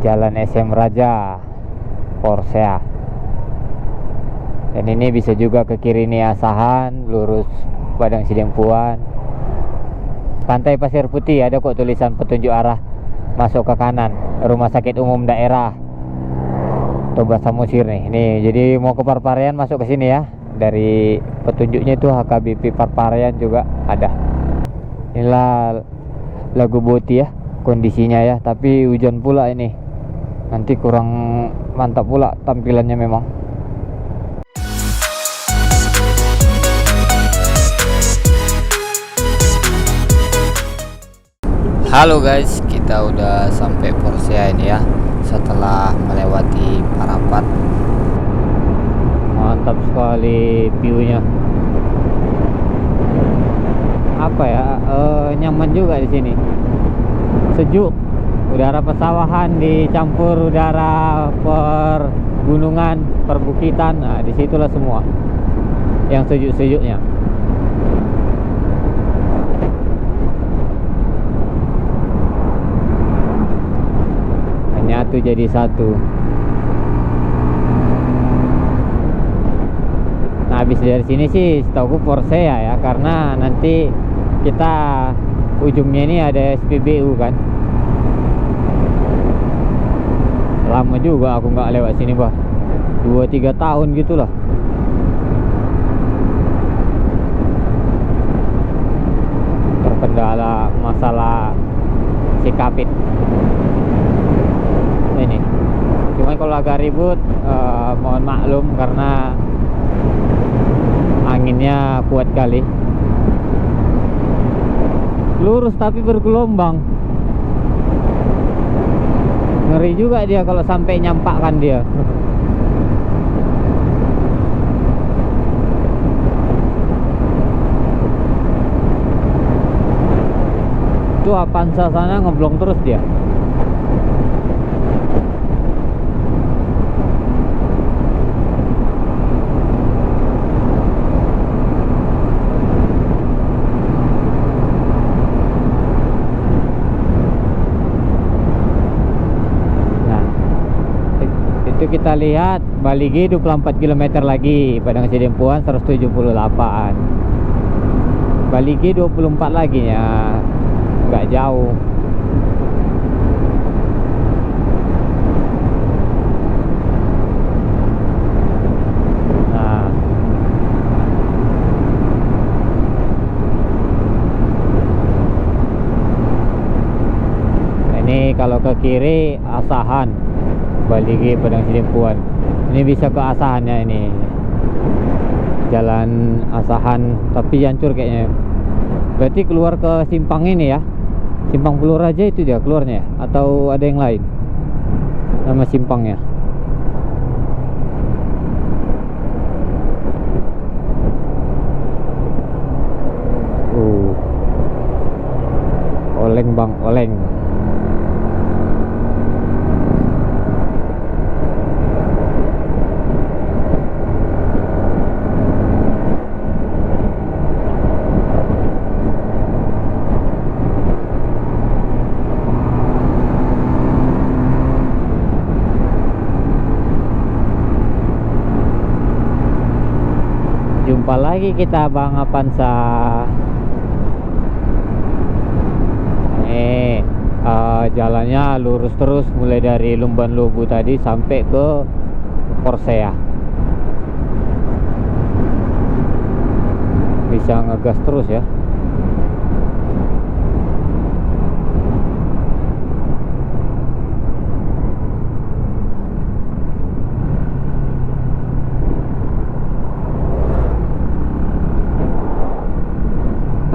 Jalan SM Raja Porsea. Dan ini bisa juga ke kiri nih Asahan, lurus Padang Sidempuan. Pantai Pasir Putih ada kok tulisan petunjuk arah masuk ke kanan, Rumah Sakit Umum Daerah Toba Samosir nih. Nih, jadi mau ke Parparean masuk ke sini ya. Dari petunjuknya itu HKBP Parparean juga ada. Inilah Lago Boti ya kondisinya ya, tapi hujan pula ini. Nanti kurang mantap pula tampilannya memang. Halo guys, kita udah sampai Porsea ini ya. Setelah melewati Parapat. Mantap sekali view-nya. Apa ya? Nyaman juga di sini. Sejuk. Udara pesawahan dicampur udara pergunungan, perbukitan. Nah, disitulah semua yang sejuk-sejuknya. Nyatu jadi satu. Nah, habis dari sini sih setahu Porsea ya, karena nanti kita ujungnya ini ada SPBU kan. Lama juga aku nggak lewat sini bah, 2-3 tahun gitulah. Terkendala masalah Sikapit ini. Cuman kalau agak ribut, mohon maklum karena anginnya kuat kali. Lurus tapi bergelombang. Ngeri juga dia kalau sampai nyampakkan dia. Itu Avanza sana ngeblong terus dia. Kita lihat Baligi 24 km lagi, Padang Sidempuan 178. Baligi 24 lagi ya, nggak jauh. Nah, ini kalau ke kiri Asahan, Baligi Padang Sidempuan. Ini bisa ke Asahannya ini. Jalan Asahan tapi hancur kayaknya. Berarti keluar ke simpang ini ya. Simpang Pulau Raja itu dia keluarnya ya? Atau ada yang lain nama simpangnya? Oleng bang, oleng. Jumpa lagi kita Bang Avanza. Jalannya lurus terus mulai dari Lumban Lobu tadi sampai ke Porsea. Bisa ngegas terus ya.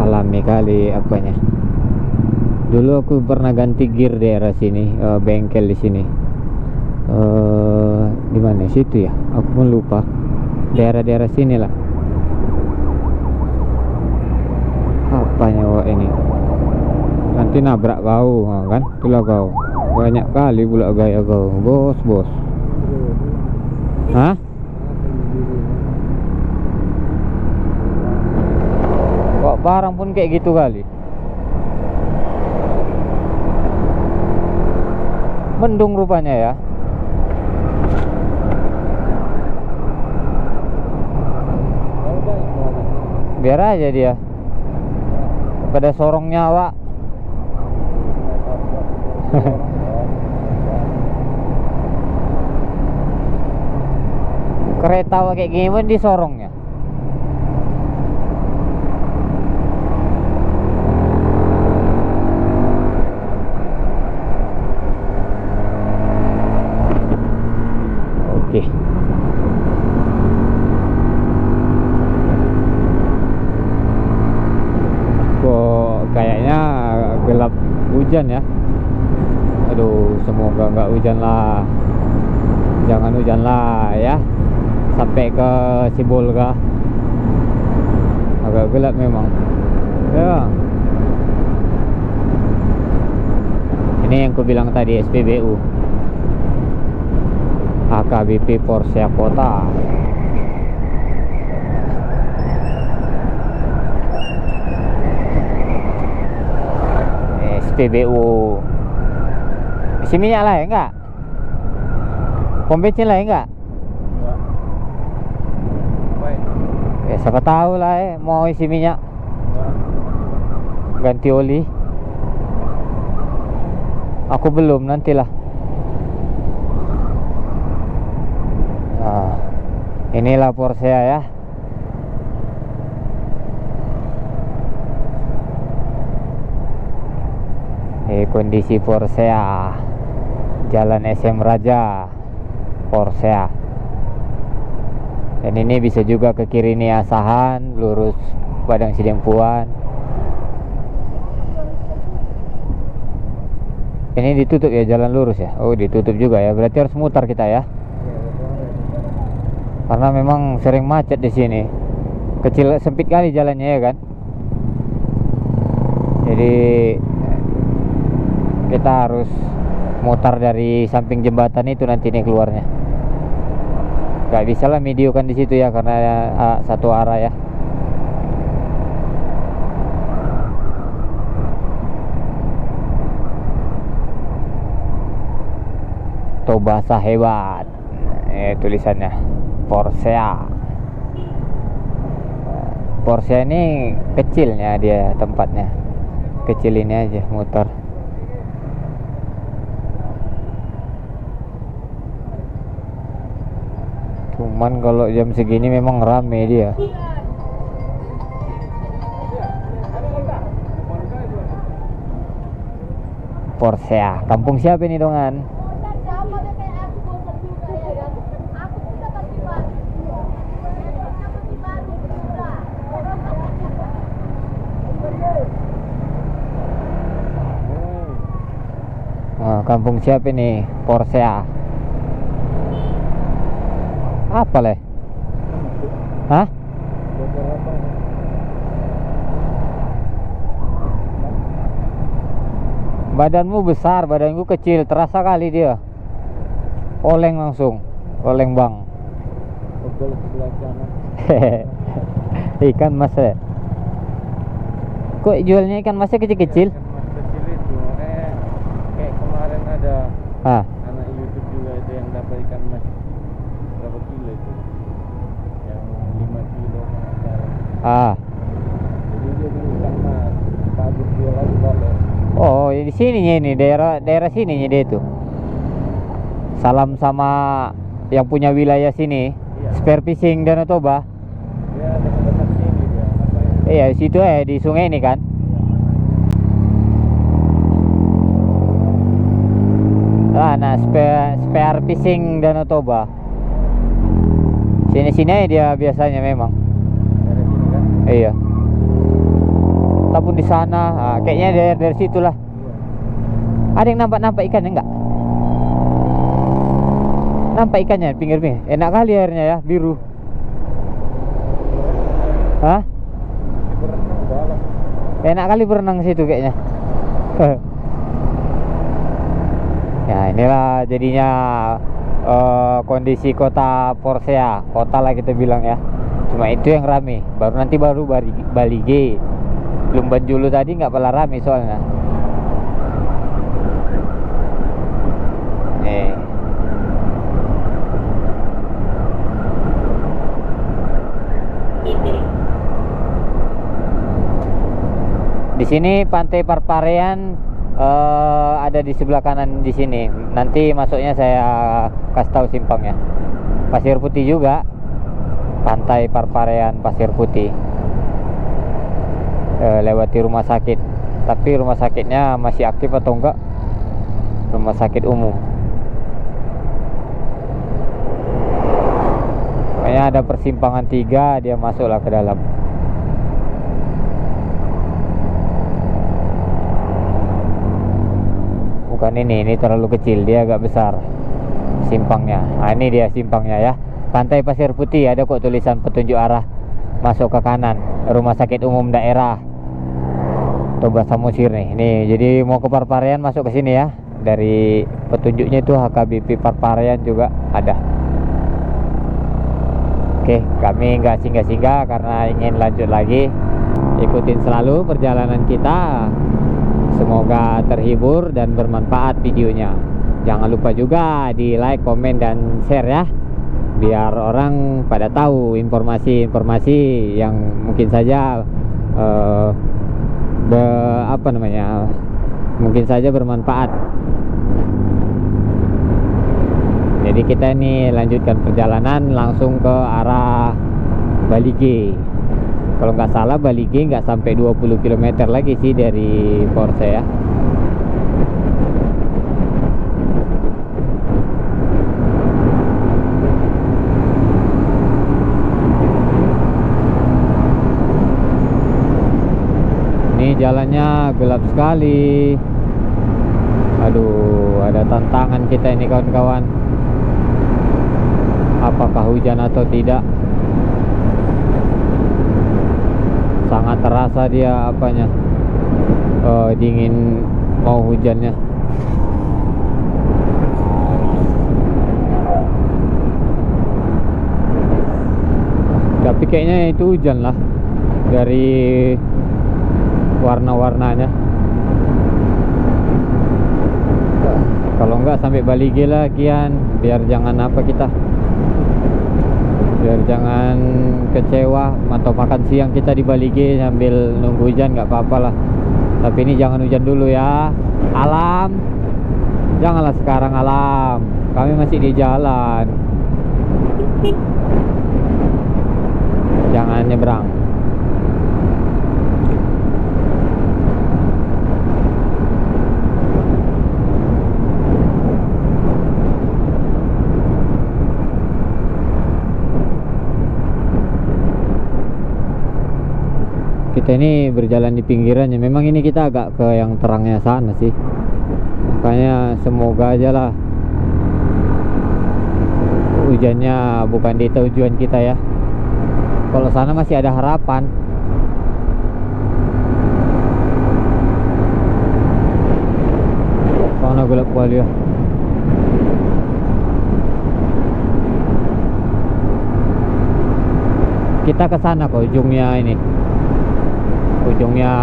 Alami kali apanya. Dulu aku pernah ganti gear daerah sini, bengkel di sini. Di mana situ ya? Aku pun lupa. Daerah-daerah sini lah. Apanya wah ini? Nanti nabrak kau, kan? Itulah kau. Banyak kali pula gaya kau, bos. Hah? Kok barang pun kayak gitu kali? Mendung rupanya ya. Biar aja dia pada sorong nyawa. Kereta kayak gini pun disorongnya. Oke. Kok kayaknya gelap hujan ya. Aduh, semoga nggak hujan lah. Jangan hujan lah ya. Sampai ke Sibolga agak gelap memang ya. Ini yang ku bilang tadi, SPBU, AKBP Porsche Kota. SPBU. Isi minyak lah ya enggak? Pom bensin lah ya enggak? Ya siapa tahu lah mau isi minyak, ganti oli. Aku belum, nantilah. Nah, inilah Porsche ya. Kondisi Porsche Jalan SM Raja Porsche. Dan ini bisa juga ke kiri nih Asahan, lurus Padang Sidempuan. Ini ditutup ya, jalan lurus ya. Oh, ditutup juga ya. Berarti harus mutar kita ya. Karena memang sering macet di sini. Kecil, sempit kali jalannya ya kan. Jadi kita harus mutar dari samping jembatan itu nanti nih keluarnya. Gak bisa lah videokan di situ ya, karena satu arah ya. Tobasa hebat, tulisannya Porsche. Porsche ini kecilnya dia tempatnya, kecil ini aja muter. Cuman kalau jam segini memang rame dia. Porsche, kampung siapa ini dongan? Nah, kampung siapa ini? Porsche. Apa leh? Hah? Badanmu besar, badanku kecil, terasa kali dia. Oleng langsung, oleng bang. Ikan mas ya? Kok jualnya ikan masnya kecil-kecil? Ikan mas kecil itu, kayak kemarin ada anak YouTube juga itu yang dapat ikan mas berapa kilo itu? Yang 5 kilo kan. Jadi dia beli ikan mas, bagus dia lagi boleh. Oh, di sininya ini daerah sininya dia itu. Salam sama yang punya wilayah sini. Iya. Spare Fishing Danau Toba. Dia dekat-dekat sini dia, apa ya? Iya, situ di sungai ini kan. Nah, spare Fishing Danau Toba. Sini-sini dia biasanya memang. Dari sini kan? Iya. Ataupun di sana, kayaknya dari situlah. Iya. Ada yang nampak ikannya enggak? Nampak ikannya pinggir-pinggir. Enak kali airnya ya, biru. Hah? Berenang dalam. Enak kali berenang situ kayaknya. Ya inilah jadinya kondisi kota Porsche, kota lah kita bilang ya. Cuma itu yang rame. Baru Bali G. Belum Banjulu tadi nggak pernah rame soalnya. sini Pantai Parparean ada di sebelah kanan di sini. Nanti masuknya saya kasih tahu simpangnya. Pasir Putih juga. Pantai Parparean Pasir Putih. Lewati rumah sakit. Tapi rumah sakitnya masih aktif atau enggak? Rumah sakit umum. Kayaknya ada persimpangan 3, dia masuklah ke dalam. Bukan ini terlalu kecil, dia agak besar simpangnya. Nah, ini dia simpangnya ya. Pantai Pasir Putih, ada kok tulisan petunjuk arah masuk ke kanan, rumah sakit umum daerah Toba Samosir nih. Nih, jadi mau ke Parparean masuk ke sini ya. Dari petunjuknya itu HKBP Parparean juga ada. Oke, kami nggak singgah-singgah karena ingin lanjut lagi. Ikutin selalu perjalanan kita. Semoga terhibur dan bermanfaat videonya. Jangan lupa juga di like, komen, dan share ya, biar orang pada tahu informasi-informasi yang mungkin saja mungkin saja bermanfaat. Jadi kita ini lanjutkan perjalanan langsung ke arah Balige. Kalau nggak salah Balige nggak sampai 20 km lagi sih dari Force ya. Ini jalannya gelap sekali. Aduh, ada tantangan kita ini kawan-kawan. Apakah hujan atau tidak? Sangat terasa dia apanya, dingin mau hujannya. Tapi kayaknya itu hujan lah, dari warna-warnanya. Kalau enggak sampai Balige lah kian, biar jangan biar jangan kecewa atau makan siang kita di Balige sambil nunggu hujan, nggak apa-apa lah. Tapi ini jangan hujan dulu ya. Alam, janganlah sekarang alam, kami masih di jalan. Jangan nyebrang. Kita ini berjalan di pinggirannya. Memang ini kita agak ke yang terangnya sana sih. Makanya semoga aja lah hujannya bukan di tujuan kita ya. Kalau sana masih ada harapan. Sana gelap kali ya. Kita ke sana kok, ujungnya ini. Ujungnya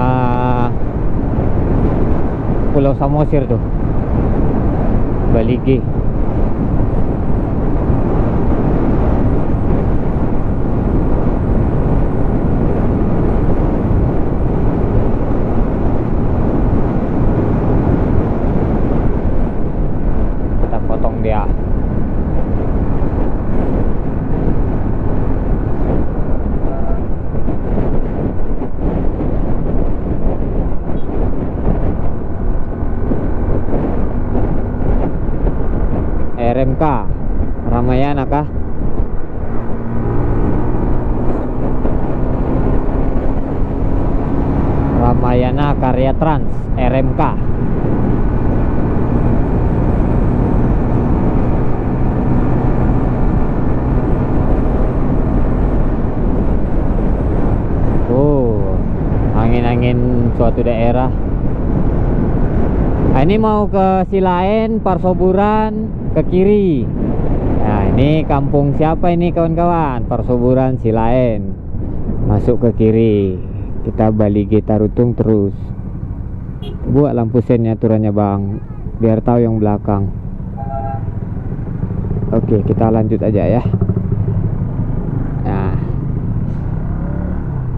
Pulau Samosir tuh, Balige. Kita potong dia. RMK Ramayana kah? Ramayana Karya Trans RMK. Angin-angin suatu daerah. Nah, ini mau ke Silaen, Parsoburan, ke kiri. Nah, ini kampung siapa ini kawan-kawan? Parsoburan, Silaen. Masuk ke kiri. Kita Balige Tarutung terus. Buat lampu sennya aturannya bang, biar tahu yang belakang. Oke, kita lanjut aja ya. Nah,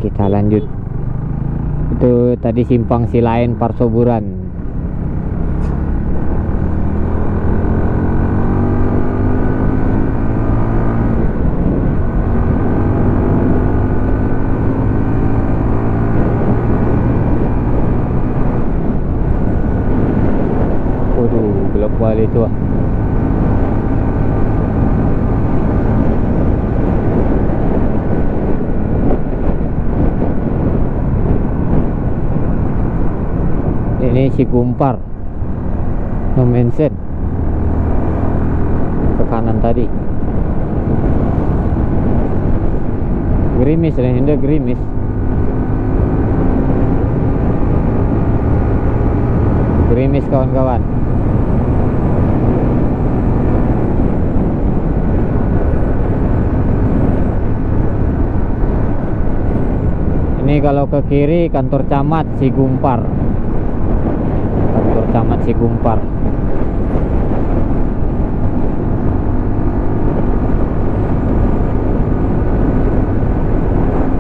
kita lanjut. Itu tadi simpang Silain Parsoburan. Waduh, gelap kali itu ah. Ini si Gumpar, no mention ke kanan tadi. Gerimis, ini gerimis. Gerimis kawan-kawan. Ini kalau ke kiri kantor camat si Gumpar. Kantor camat si Gumpar.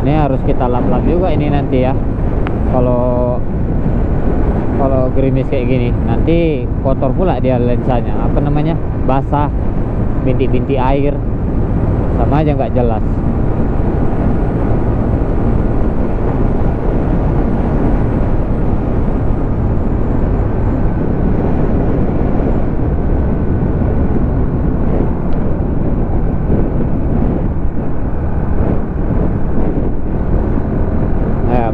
Ini harus kita lap-lap juga ini nanti ya. Kalau gerimis kayak gini, nanti kotor pula dia lensanya. Apa namanya? Basah, bintik-bintik air, sama aja nggak jelas.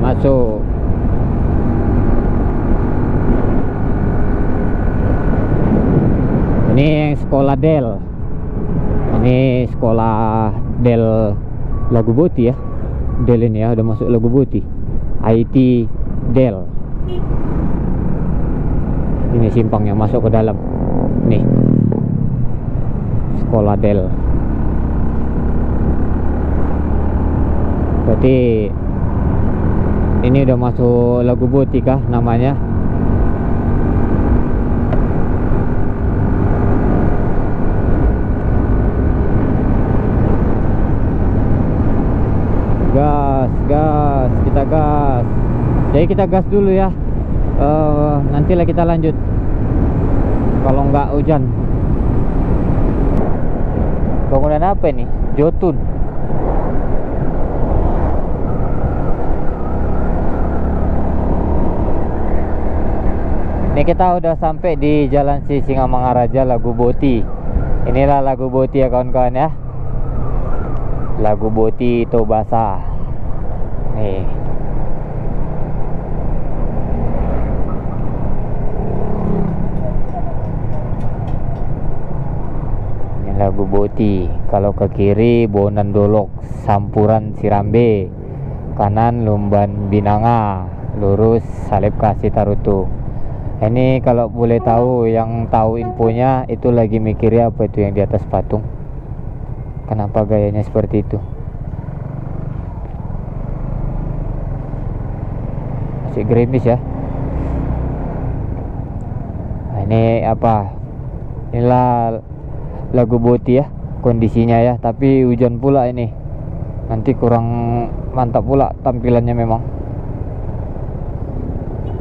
Masuk. Ini yang sekolah Del. Ini sekolah Del Lagu Boti ya. Del ini ya, udah masuk Lagu Boti. IT Del. Ini simpangnya masuk ke dalam. Nih. Sekolah Del. Berarti ini udah masuk Lagu Boti kah namanya? Gas, kita gas. Jadi kita gas dulu ya. Nantilah kita lanjut. Kalau nggak hujan. Bangunan apa ini? Jotun. Ini kita udah sampai di Jalan Sisingamangaraja Lagu Boti. Inilah Lagu Boti ya kawan-kawan ya. Lagu Boti Tobasa. Nih. Ini Lagu Boti. Kalau ke kiri Bonan Dolok, Sampuran Sirambe. Kanan Lumban Binanga, lurus Salib Kasih Tarutu. Ini kalau boleh tahu, yang tahu infonya itu lagi mikirnya apa itu yang di atas patung. Kenapa gayanya seperti itu? Masih gerimis ya. Nah, ini apa? Inilah Lagu Boti ya kondisinya ya. Tapi hujan pula ini. Nanti kurang mantap pula tampilannya memang.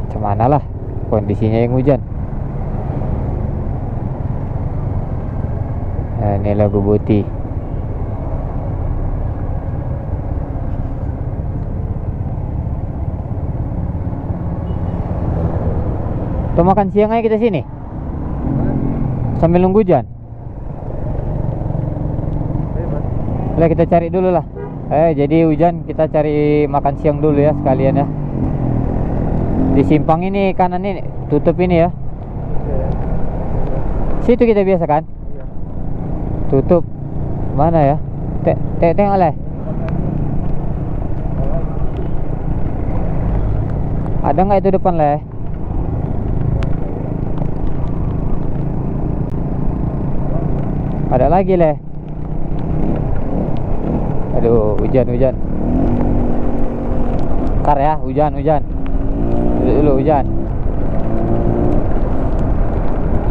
Cemana lah kondisinya yang hujan. Nah, ini Lagu Boti. Kita makan siang aja kita sini sambil nunggu hujan. Lah kita cari dulu lah. Jadi hujan kita cari makan siang dulu ya sekalian ya. Di simpang ini kanan ini tutup ini ya. Situ kita biasa kan? Iya. Tutup. Mana ya? Tengok lah. Ada nggak itu depan lah? Ada lagi lah. Aduh, hujan. Ntar ya, hujan.